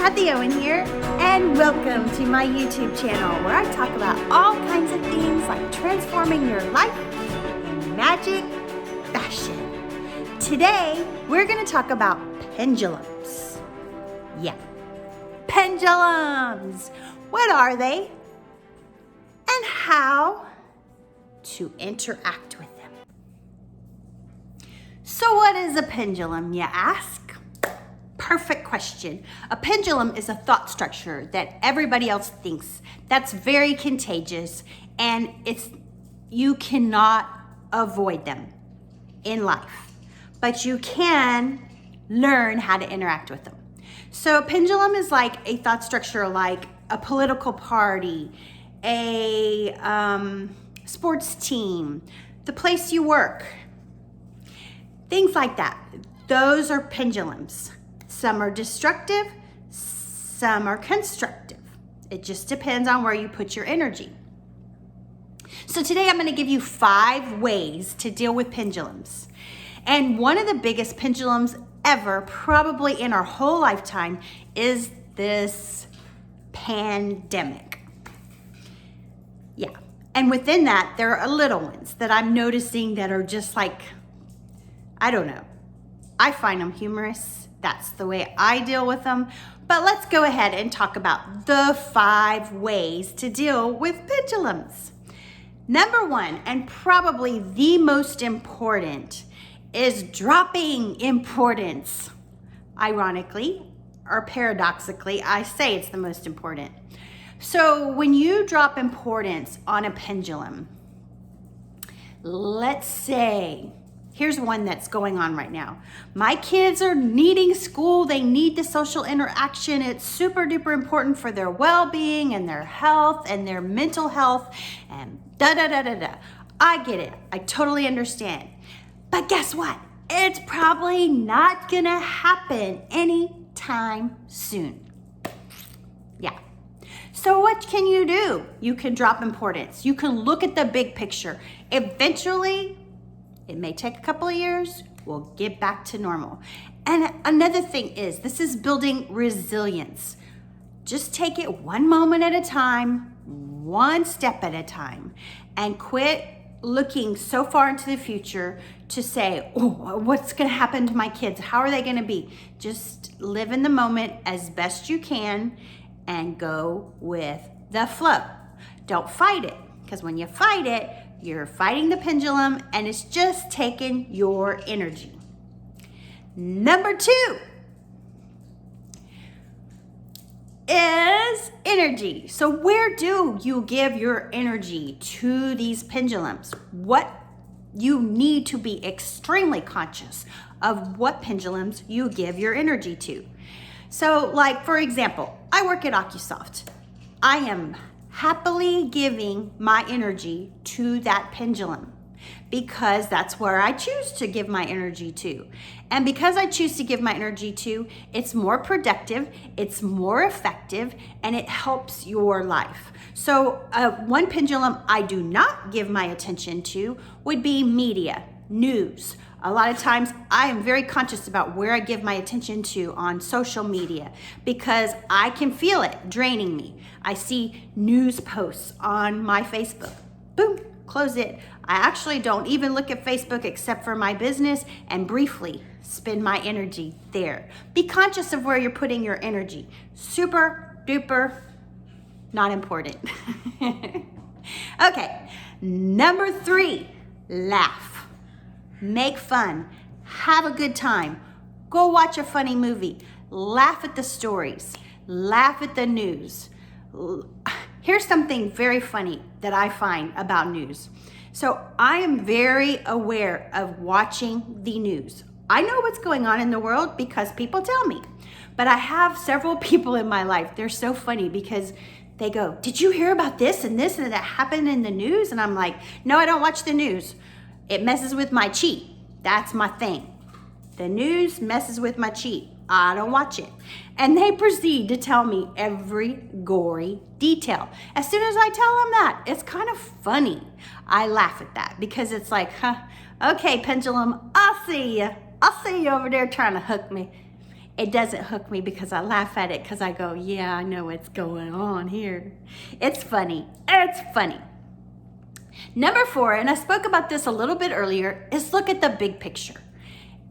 Kathie Owen here, and welcome to my YouTube channel where I talk about all kinds of things like transforming your life in magic fashion. Today, we're going to talk about pendulums. Yeah, pendulums. What are they? And how to interact with them. So what is a pendulum, you ask? Perfect question. A pendulum is a thought structure that everybody else thinks that's very contagious, and you cannot avoid them in life, but you can learn how to interact with them. So a pendulum is like a thought structure like a political party, a sports team, the place you work, things like that. Those are pendulums. Some are destructive, some are constructive. It just depends on where you put your energy. So today I'm going to give you 5 ways to deal with pendulums. And one of the biggest pendulums ever, probably in our whole lifetime, is this pandemic. Yeah. And within that, there are little ones that I'm noticing that are just like, I don't know. I find them humorous. That's the way I deal with them. But let's go ahead and talk about the 5 ways to deal with pendulums. Number 1, and probably the most important, is dropping importance. Ironically, or paradoxically, I say it's the most important. So when you drop importance on a pendulum, let's say, here's one that's going on right now. My kids are needing school. They need the social interaction. It's super duper important for their well-being and their health and their mental health and da-da-da-da-da. I get it. I totally understand. But guess what? It's probably not gonna happen anytime soon. Yeah. So what can you do? You can drop importance. You can look at the big picture. Eventually, it may take a couple of years, we'll get back to normal. And another thing is, this is building resilience. Just take it one moment at a time, one step at a time, and quit looking so far into the future to say, oh, what's gonna happen to my kids? How are they gonna be? Just live in the moment as best you can and go with the flow. Don't fight it, because when you fight it, you're fighting the pendulum and it's just taking your energy. Number 2 is energy. So where do you give your energy to these pendulums? What you need to be extremely conscious of what pendulums you give your energy to. So like, for example, I work at OcuSoft. I am happily giving my energy to that pendulum because that's where I choose to give my energy to. And because I choose to give my energy to, it's more productive, it's more effective, and it helps your life. So one pendulum I do not give my attention to would be media, news. A lot of times I am very conscious about where I give my attention to on social media because I can feel it draining me. I see news posts on my Facebook. Boom, close it. I actually don't even look at Facebook except for my business and briefly spend my energy there. Be conscious of where you're putting your energy. Super duper not important. Okay, number 3, laugh. Make fun, have a good time, go watch a funny movie, laugh at the stories, laugh at the news. Here's something very funny that I find about news. So I am very aware of watching the news. I know what's going on in the world because people tell me, but I have several people in my life. They're so funny because they go, did you hear about this and this and that happened in the news? And I'm like, no, I don't watch the news. It messes with my chi. That's my thing. The news messes with my chi. I don't watch it. And they proceed to tell me every gory detail. As soon as I tell them that, it's kind of funny. I laugh at that because it's like, okay, pendulum, I'll see you. I'll see you over there trying to hook me. It doesn't hook me because I laugh at it because I go, yeah, I know what's going on here. It's funny. It's funny. Number 4, and I spoke about this a little bit earlier, is look at the big picture.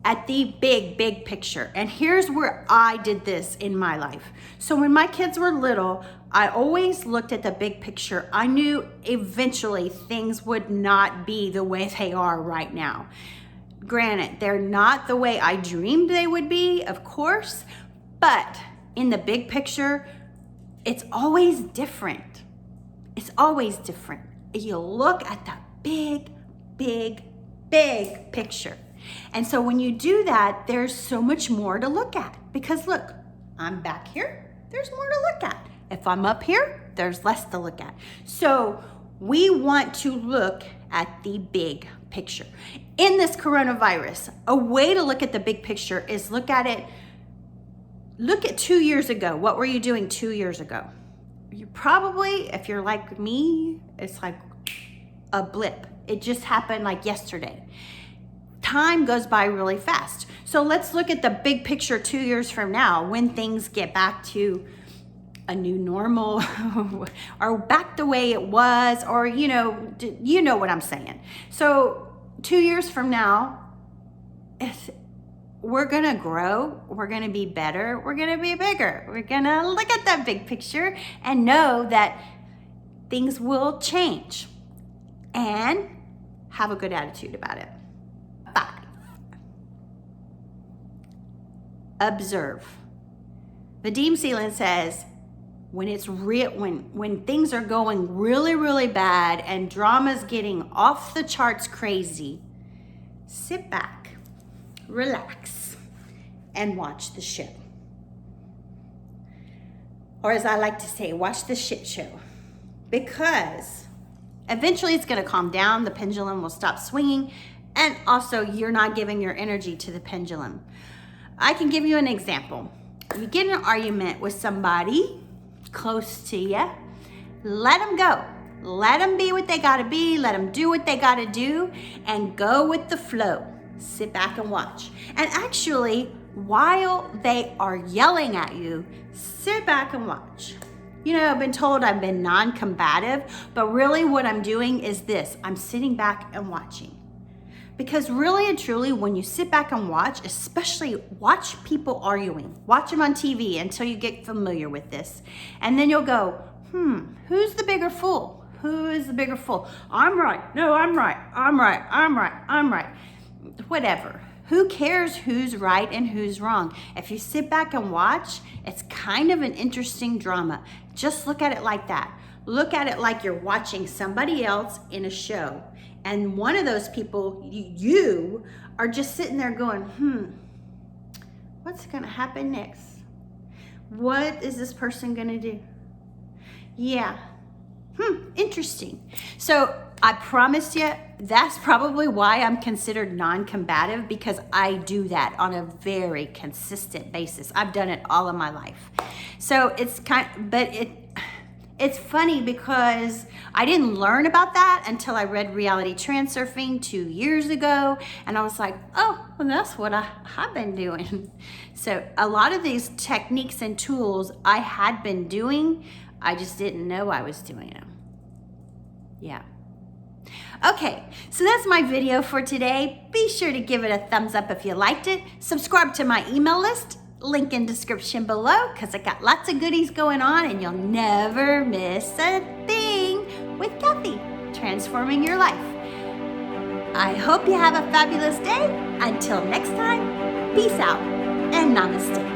At the big picture. And here's where I did this in my life. So when my kids were little, I always looked at the big picture. I knew eventually things would not be the way they are right now. Granted, they're not the way I dreamed they would be, of course, but in the big picture, it's always different. It's always different. You look at the big picture. And so when you do that, there's so much more to look at, because look, I'm back here, there's more to look at. If I'm up here, there's less to look at. So we want to look at the big picture. In this coronavirus, a way to look at the big picture is look at 2 years ago. What were you doing 2 years ago? You probably, if you're like me, it's like a blip. It just happened like yesterday. Time goes by really fast. So let's look at the big picture 2 years from now, when things get back to a new normal or back the way it was, or you know what I'm saying. So 2 years from now, we're gonna grow, we're gonna be better, we're gonna be bigger. We're gonna look at that big picture and know that things will change, and have a good attitude about it. 5, observe. Vadim Seelan says, when it's real, when things are going really bad and drama's getting off the charts crazy, sit back, relax, and watch the show. Or as I like to say, watch the shit show. Because eventually it's gonna calm down, the pendulum will stop swinging, and also you're not giving your energy to the pendulum. I can give you an example. You get in an argument with somebody close to you, let them go. Let them be what they gotta be, let them do what they gotta do, and go with the flow. Sit back and watch. And actually, while they are yelling at you, sit back and watch. You know, I've been told I've been non-combative, but really what I'm doing is this. I'm sitting back and watching. Because really and truly, when you sit back and watch, especially watch people arguing, watch them on TV until you get familiar with this. And then you'll go, who's the bigger fool? Who is the bigger fool? I'm right. No, I'm right. I'm right. I'm right. I'm right. Whatever. Who cares who's right and who's wrong? If you sit back and watch, it's kind of an interesting drama. Just look at it like that. Look at it like you're watching somebody else in a show. And one of those people, you are just sitting there going, what's gonna happen next? What is this person gonna do? Yeah, interesting. So I promise you, that's probably why I'm considered non-combative, because I do that on a very consistent basis. I've done it all of my life. So it's it's funny because I didn't learn about that until I read Reality Transurfing 2 years ago. And I was like, oh, well, that's what I've been doing. So a lot of these techniques and tools I had been doing, I just didn't know I was doing them. Yeah. Okay, so that's my video for today. Be sure to give it a thumbs up if you liked it. Subscribe to my email list. Link in description below, because I got lots of goodies going on and you'll never miss a thing with Kathie, transforming your life. I hope you have a fabulous day. Until next time, peace out and namaste.